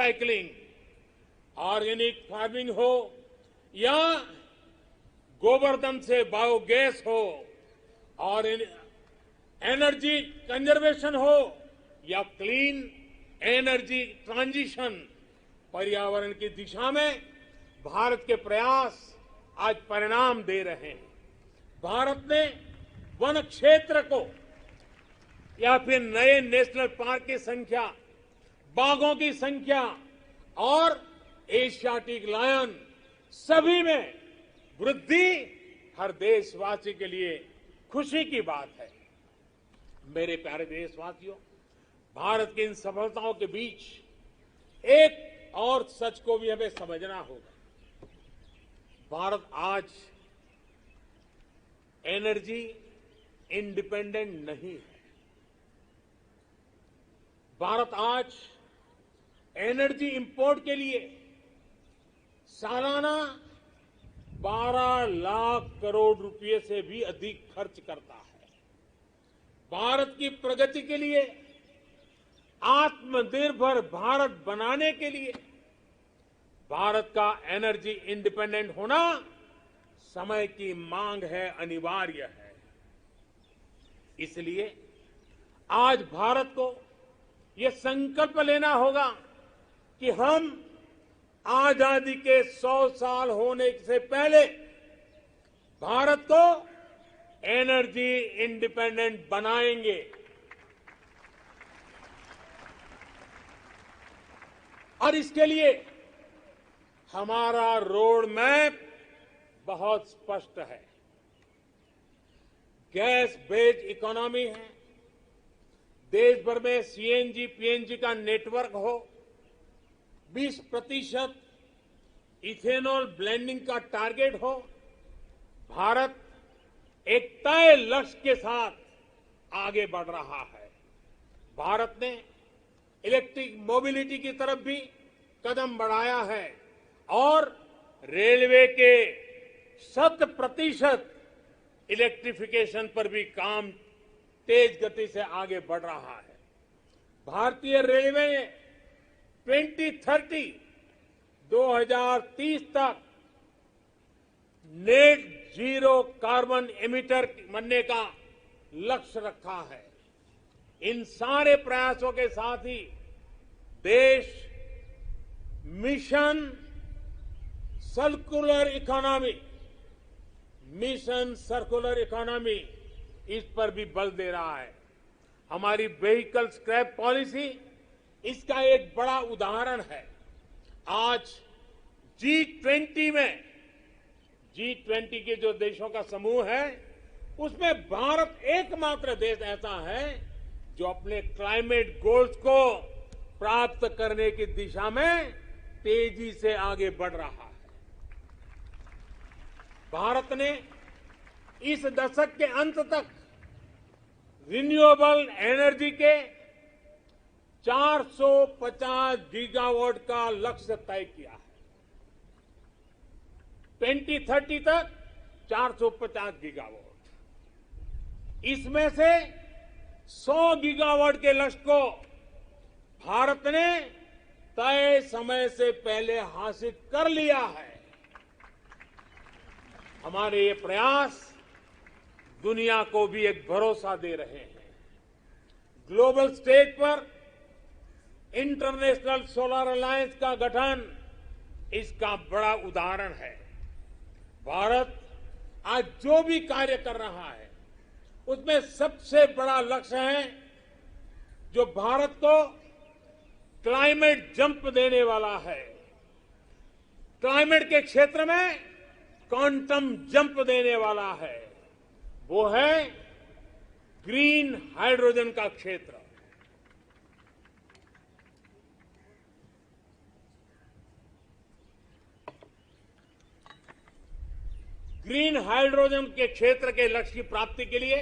Recycling, organic farming हो या गोवर्धन से बायोगैस हो और एनर्जी कंजर्वेशन हो या क्लीन एनर्जी ट्रांजिशन, पर्यावरण की दिशा में भारत के प्रयास आज परिणाम दे रहे हैं। भारत ने वन क्षेत्र को या फिर नए नेशनल पार्क की संख्या, बाघों की संख्या और एशियाटिक लायन सभी में वृद्धि हर देशवासी के लिए खुशी की बात है। मेरे प्यारे देशवासियों, भारत की इन सफलताओं के बीच एक और सच को भी हमें समझना होगा। भारत आज एनर्जी इंडिपेंडेंट नहीं है। भारत आज एनर्जी इंपोर्ट के लिए सालाना 12 लाख करोड़ रुपए से भी अधिक खर्च करता है। भारत की प्रगति के लिए, आत्मनिर्भर भारत बनाने के लिए भारत का एनर्जी इंडिपेंडेंट होना समय की मांग है, अनिवार्य है। इसलिए आज भारत को ये संकल्प लेना होगा कि हम आजादी के 100 साल होने से पहले भारत को एनर्जी इंडिपेंडेंट बनाएंगे। और इसके लिए हमारा रोड मैप बहुत स्पष्ट है। गैस बेस्ड इकोनॉमी है, देश भर में सीएनजी पीएनजी का नेटवर्क हो, 20% इथेनॉल ब्लेंडिंग का टारगेट हो। भारत एक तय लक्ष्य के साथ आगे बढ़ रहा है। भारत ने इलेक्ट्रिक मोबिलिटी की तरफ भी कदम बढ़ाया है और रेलवे के 100% इलेक्ट्रिफिकेशन पर भी काम तेज गति से आगे बढ़ रहा है। भारतीय रेलवे ने 2030 तक नेट जीरो कार्बन एमिटर बनने का लक्ष्य रखा है। इन सारे प्रयासों के साथ ही देश मिशन सर्कुलर इकोनॉमी इस पर भी बल दे रहा है। हमारी व्हीकल स्क्रैप पॉलिसी इसका एक बड़ा उदाहरण है। आज G20 के जो देशों का समूह है, उसमें भारत एकमात्र देश ऐसा है जो अपने क्लाइमेट गोल्स को प्राप्त करने की दिशा में तेजी से आगे बढ़ रहा है। भारत ने इस दशक के अंत तक रिन्यूएबल एनर्जी के 450 गीगावाट का लक्ष्य तय किया है। 2030 तक 450 गीगावाट। इसमें से 100 गीगावाट के लक्ष्य को भारत ने तय समय से पहले हासिल कर लिया है। हमारे ये प्रयास दुनिया को भी एक भरोसा दे रहे हैं। ग्लोबल स्टेज पर इंटरनेशनल सोलर अलायंस का गठन इसका बड़ा उदाहरण है। भारत आज जो भी कार्य कर रहा है, उसमें सबसे बड़ा लक्ष्य है जो भारत को क्लाइमेट जंप देने वाला है। क्लाइमेट के क्षेत्र में क्वांटम जंप देने वाला है, वो है ग्रीन हाइड्रोजन का क्षेत्र। ग्रीन हाइड्रोजन के क्षेत्र के लक्ष्य की प्राप्ति के लिए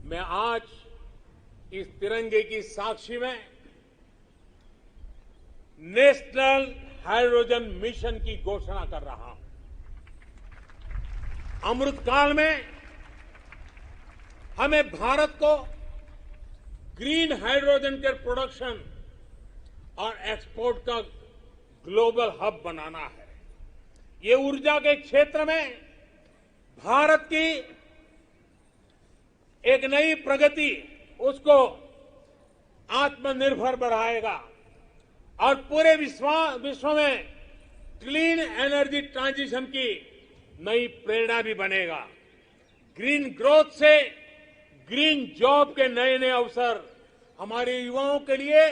मैं आज इस तिरंगे की साक्षी में नेशनल हाइड्रोजन मिशन की घोषणा कर रहा हूं। अमृतकाल में हमें भारत को ग्रीन हाइड्रोजन के प्रोडक्शन और एक्सपोर्ट का ग्लोबल हब बनाना है। ये ऊर्जा के क्षेत्र में भारत की एक नई प्रगति उसको आत्मनिर्भर बढ़ाएगा और पूरे विश्व में क्लीन एनर्जी ट्रांजिशन की नई प्रेरणा भी बनेगा। ग्रीन ग्रोथ से ग्रीन जॉब के नए नए अवसर हमारे युवाओं के लिए,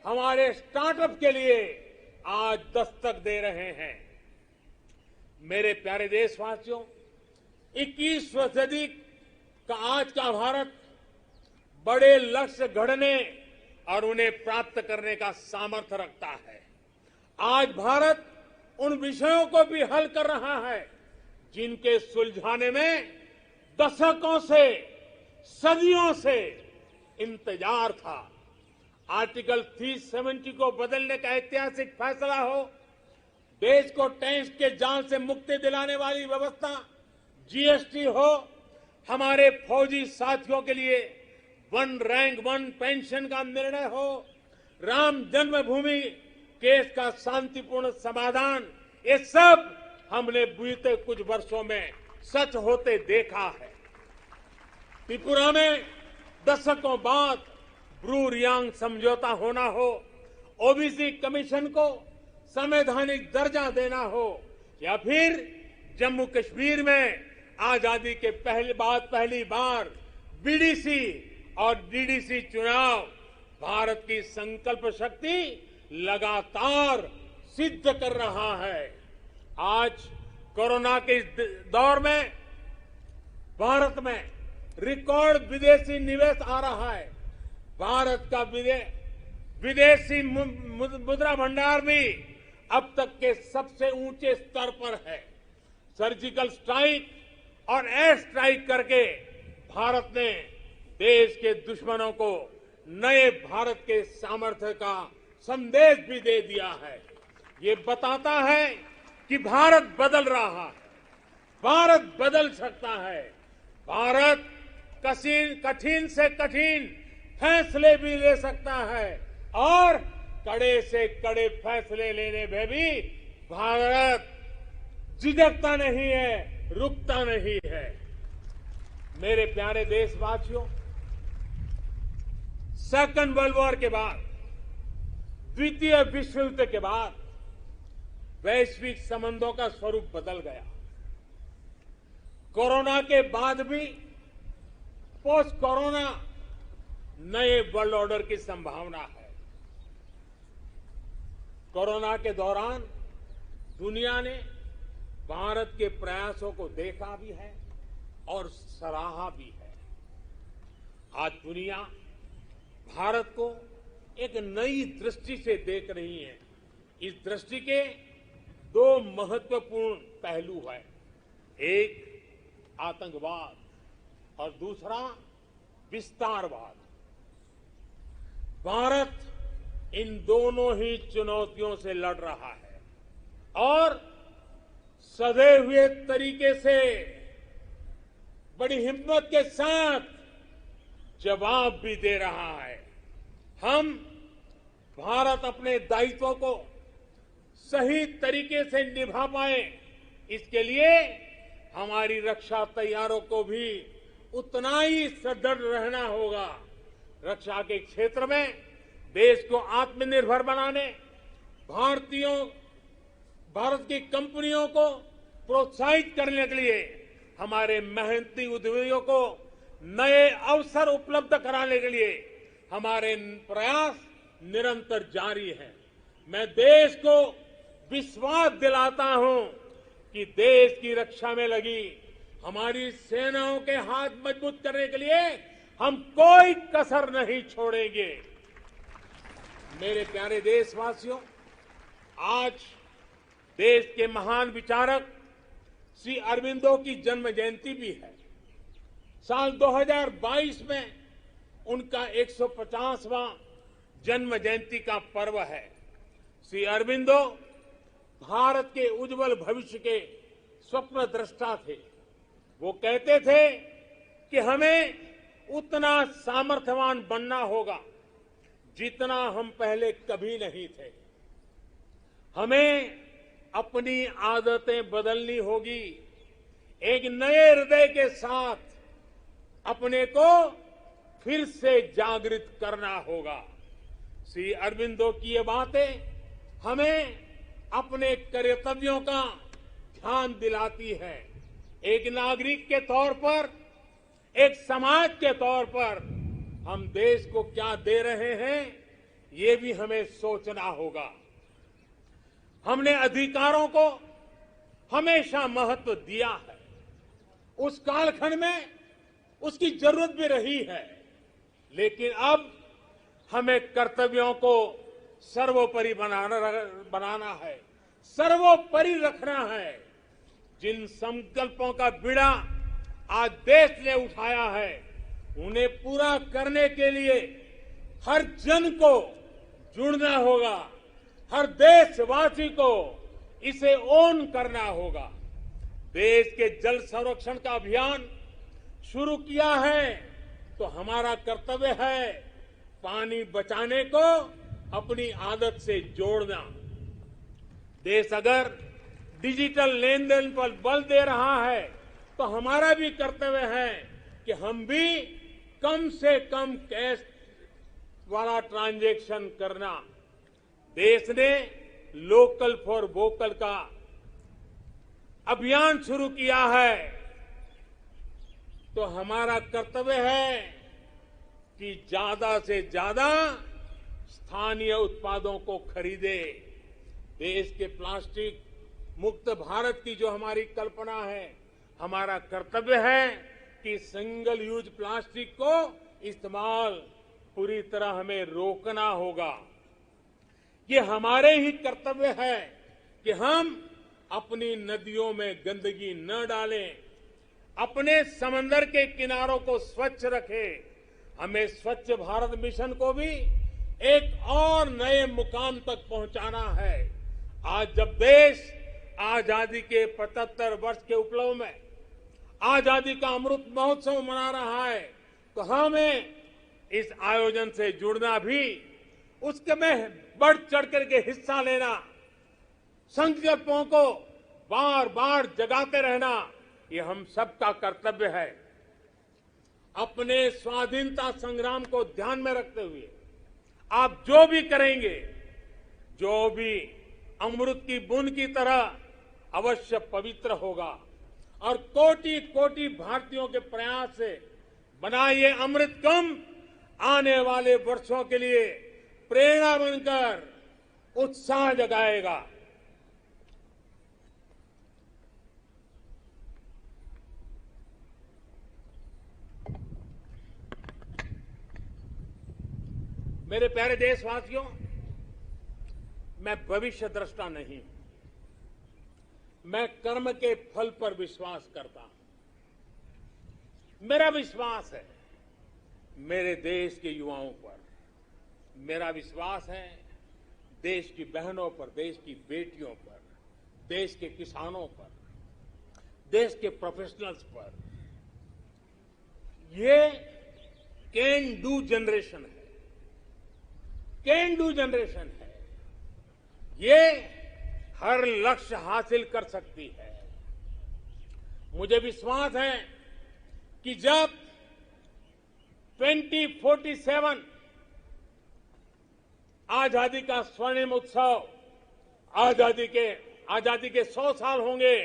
हमारे स्टार्टअप के लिए आज दस्तक दे रहे हैं। मेरे प्यारे देशवासियों, 21वीं सदी का आज का भारत बड़े लक्ष्य गढ़ने और उन्हें प्राप्त करने का सामर्थ्य रखता है। आज भारत उन विषयों को भी हल कर रहा है जिनके सुलझाने में दशकों से, सदियों से इंतजार था। आर्टिकल 370 को बदलने का ऐतिहासिक फैसला हो, देश को टैक्स के जाल से मुक्ति दिलाने वाली व्यवस्था, जीएसटी हो, हमारे फौजी साथियों के लिए वन रैंक वन पेंशन का निर्णय हो, राम जन्मभूमि केस का शांतिपूर्ण समाधान, ये सब हमने बीते कुछ वर्षों में सच होते देखा है। त्रिपुरा में दशकों बाद ब्रू रियांग समझौता होना हो, ओबीसी कमीशन को संवैधानिक दर्जा देना हो, या फिर जम्मू कश्मीर में आजादी के पहली बार बीडीसी और डीडीसी चुनाव, भारत की संकल्प शक्ति लगातार सिद्ध कर रहा है। आज कोरोना के इस दौर में भारत में रिकॉर्ड विदेशी निवेश आ रहा है। भारत का विदेशी मुद्रा भंडार भी अब तक के सबसे ऊंचे स्तर पर है। सर्जिकल स्ट्राइक और एयर स्ट्राइक करके भारत ने देश के दुश्मनों को नए भारत के सामर्थ्य का संदेश भी दे दिया है। ये बताता है कि भारत बदल रहा है, भारत बदल सकता है। भारत कठिन से कठिन फैसले भी ले सकता है और कड़े से कड़े फैसले लेने में भी भारत झिझकता नहीं है, रुकता नहीं है। मेरे प्यारे देशवासियों, सेकंड वर्ल्ड वॉर के बाद, द्वितीय विश्व युद्ध के बाद वैश्विक संबंधों का स्वरूप बदल गया। कोरोना के बाद भी पोस्ट कोरोना नए वर्ल्ड ऑर्डर की संभावना है। कोरोना के दौरान दुनिया ने भारत के प्रयासों को देखा भी है और सराहा भी है। आज दुनिया भारत को एक नई दृष्टि से देख रही है। इस दृष्टि के दो महत्वपूर्ण पहलू हैं, एक आतंकवाद और दूसरा विस्तारवाद। भारत इन दोनों ही चुनौतियों से लड़ रहा है और सधे हुए तरीके से बड़ी हिम्मत के साथ जवाब भी दे रहा है। हम भारत अपने दायित्वों को सही तरीके से निभा पाए, इसके लिए हमारी रक्षा तैयारों को भी उतना ही सदृढ़ रहना होगा। रक्षा के क्षेत्र में देश को आत्मनिर्भर बनाने, भारत की कंपनियों को प्रोत्साहित करने के लिए, हमारे मेहनती उद्यमियों को नए अवसर उपलब्ध कराने के लिए हमारे प्रयास निरंतर जारी हैं। मैं देश को विश्वास दिलाता हूं कि देश की रक्षा में लगी हमारी सेनाओं के हाथ मजबूत करने के लिए हम कोई कसर नहीं छोड़ेंगे। मेरे प्यारे देशवासियों, आज देश के महान विचारक श्री अरबिंदो की जन्म जयंती भी है। साल 2022 में उनका 150वां जन्म जयंती का पर्व है। श्री अरबिंदो भारत के उज्जवल भविष्य के स्वप्न दृष्टा थे। वो कहते थे कि हमें उतना सामर्थ्यवान बनना होगा जितना हम पहले कभी नहीं थे। हमें अपनी आदतें बदलनी होगी। एक नए हृदय के साथ अपने को फिर से जागृत करना होगा। श्री अरबिंदो की ये बातें हमें अपने कर्तव्यों का ध्यान दिलाती है। एक नागरिक के तौर पर, एक समाज के तौर पर हम देश को क्या दे रहे हैं, ये भी हमें सोचना होगा। हमने अधिकारों को हमेशा महत्व दिया है। उस कालखंड में उसकी जरूरत भी रही है, लेकिन अब हमें कर्तव्यों को सर्वोपरि बनाना है, सर्वोपरि रखना है। जिन संकल्पों का बीड़ा आज देश ने उठाया है, उन्हें पूरा करने के लिए हर जन को जुड़ना होगा, हर देशवासी को इसे ओन करना होगा। देश के जल संरक्षण का अभियान शुरू किया है तो हमारा कर्तव्य है पानी बचाने को अपनी आदत से जोड़ना। देश अगर डिजिटल लेन देन पर बल दे रहा है तो हमारा भी कर्तव्य है कि हम भी कम से कम कैश वाला ट्रांजैक्शन करना। देश ने लोकल फॉर वोकल का अभियान शुरू किया है तो हमारा कर्तव्य है कि ज्यादा से ज्यादा स्थानीय उत्पादों को खरीदे। देश के प्लास्टिक मुक्त भारत की जो हमारी कल्पना है, हमारा कर्तव्य है कि सिंगल यूज प्लास्टिक को इस्तेमाल पूरी तरह हमें रोकना होगा। ये हमारे ही कर्तव्य है कि हम अपनी नदियों में गंदगी न डालें, अपने समंदर के किनारों को स्वच्छ रखें। हमें स्वच्छ भारत मिशन को भी एक और नए मुकाम तक पहुंचाना है। आज जब देश आजादी के 75 वर्ष के उपलक्ष्य में आजादी का अमृत महोत्सव मना रहा है तो हमें इस आयोजन से जुड़ना भी, उसके में बढ़ चढ़ करके हिस्सा लेना, संकल्पों को बार बार जगाते रहना, ये हम सबका कर्तव्य है। अपने स्वाधीनता संग्राम को ध्यान में रखते हुए आप जो भी करेंगे, जो भी अमृत की बूंद की तरह अवश्य पवित्र होगा और कोटि कोटि भारतीयों के प्रयास से बना ये अमृत कुंभ आने वाले वर्षों के लिए प्रेरणा बनकर उत्साह जगाएगा। मेरे प्यारे देशवासियों, मैं भविष्य दृष्टा नहीं हूं, मैं कर्म के फल पर विश्वास करता हूं। मेरा विश्वास है मेरे देश के युवाओं पर, मेरा विश्वास है देश की बहनों पर, देश की बेटियों पर, देश के किसानों पर, देश के प्रोफेशनल्स पर। ये कैन डू जनरेशन है, कैन डू जनरेशन है। ये हर लक्ष्य हासिल कर सकती है। मुझे विश्वास है कि जब 2047 आजादी का स्वर्णिम उत्सव, आजादी के 100 साल होंगे,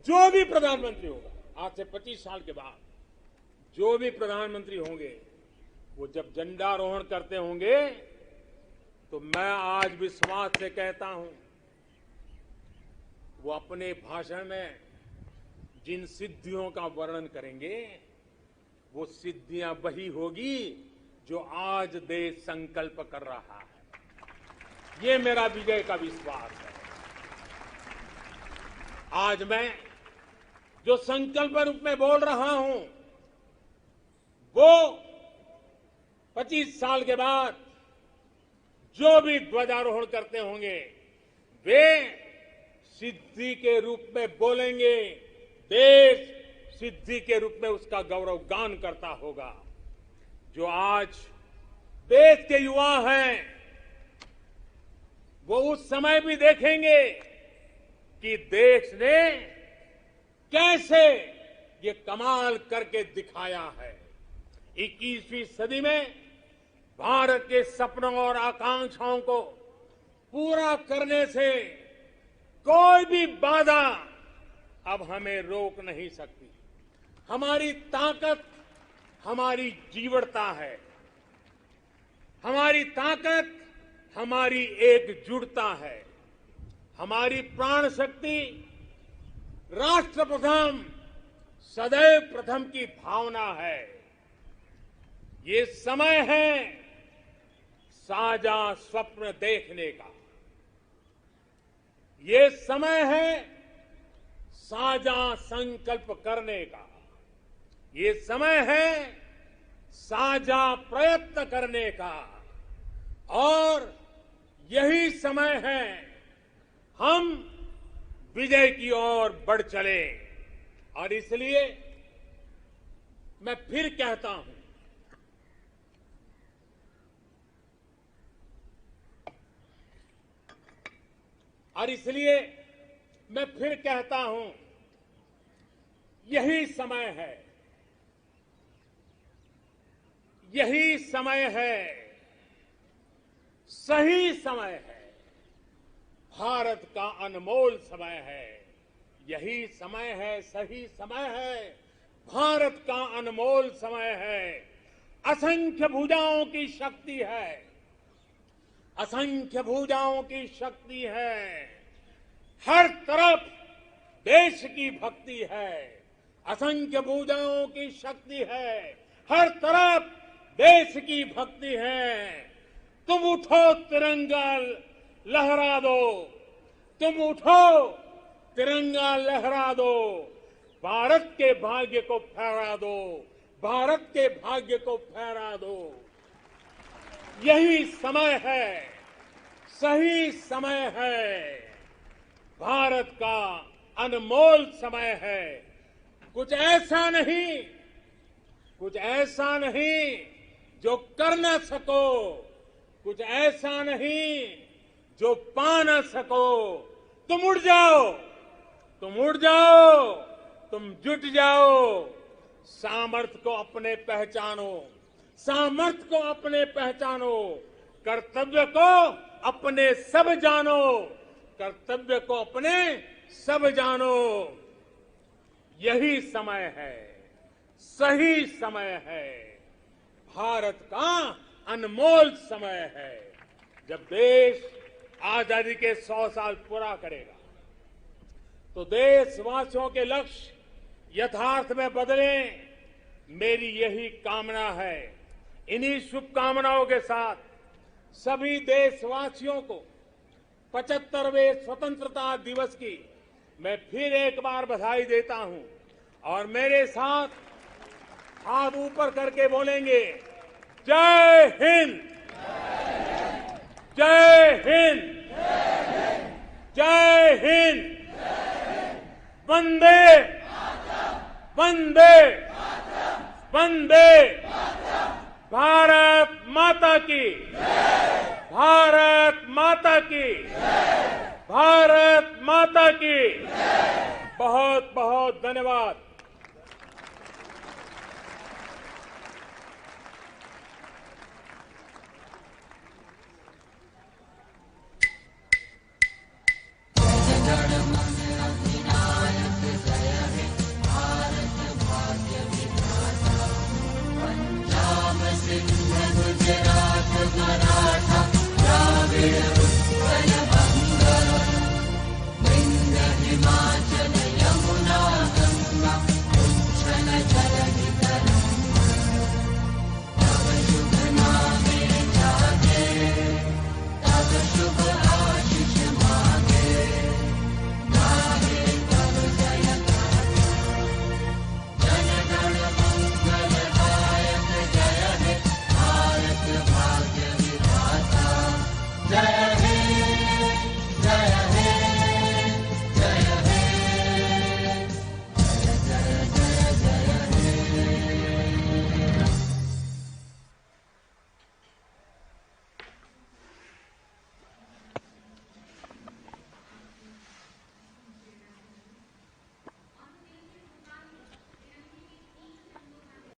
जो भी प्रधानमंत्री होगा, आज से 25 साल के बाद जो भी प्रधानमंत्री होंगे, वो जब झंडारोहण करते होंगे तो मैं आज विश्वास से कहता हूं, वो अपने भाषण में जिन सिद्धियों का वर्णन करेंगे, वो सिद्धियां वही होगी जो आज देश संकल्प कर रहा है। ये मेरा विजय का विश्वास है। आज मैं जो संकल्प रूप में बोल रहा हूं, वो 25 साल के बाद जो भी ध्वजारोहण करते होंगे, वे सिद्धि के रूप में बोलेंगे। देश सिद्धि के रूप में उसका गौरव गान करता होगा। जो आज देश के युवा हैं, वो उस समय भी देखेंगे कि देश ने कैसे ये कमाल करके दिखाया है। 21वीं सदी में भारत के सपनों और आकांक्षाओं को पूरा करने से कोई भी बाधा अब हमें रोक नहीं सकती। हमारी ताकत हमारी जीवटता है, हमारी ताकत हमारी एकजुटता है, हमारी प्राण शक्ति राष्ट्र प्रथम सदैव प्रथम की भावना है। ये समय है साझा स्वप्न देखने का, ये समय है साझा संकल्प करने का, ये समय है साझा प्रयत्न करने का, और यही समय है हम विजय की ओर बढ़ चले। और इसलिए मैं फिर कहता हूं, यही समय है, यही समय है, सही समय है, भारत का अनमोल समय है। यही समय है, सही समय है, भारत का अनमोल समय है। असंख्य भुजाओं की शक्ति है, असंख्य भुजाओं की शक्ति है। हर तरफ देश की भक्ति है, असंख्य भुजाओं की शक्ति है, हर तरफ देश की भक्ति है। तुम उठो तिरंगा लहरा दो, तुम उठो तिरंगा लहरा दो, भारत के भाग्य को फहरा दो, भारत के भाग्य को फहरा दो। यही समय है, सही समय है, भारत का अनमोल समय है। कुछ ऐसा नहीं, कुछ ऐसा नहीं जो कर न सको, कुछ ऐसा नहीं जो पा न सको। तुम उड़ जाओ, तुम उड़ जाओ, तुम जुट जाओ, सामर्थ्य को अपने पहचानो, सामर्थ्य को अपने पहचानो, कर्तव्य को अपने सब जानो, कर्तव्य को अपने सब जानो। यही समय है, सही समय है, भारत का अनमोल समय है। जब देश आजादी के 100 साल पूरा करेगा तो देशवासियों के लक्ष्य यथार्थ में बदले, मेरी यही कामना है। इन्हीं शुभकामनाओं के साथ सभी देशवासियों को 75वें स्वतंत्रता दिवस की मैं फिर एक बार बधाई देता हूं। और मेरे साथ हाथ ऊपर करके बोलेंगे, जय हिंद, जय हिंद, जय हिंद, वंदे वंदे वंदे, भारत माता की, भारत माता की, भारत माता की। बहुत बहुत धन्यवाद।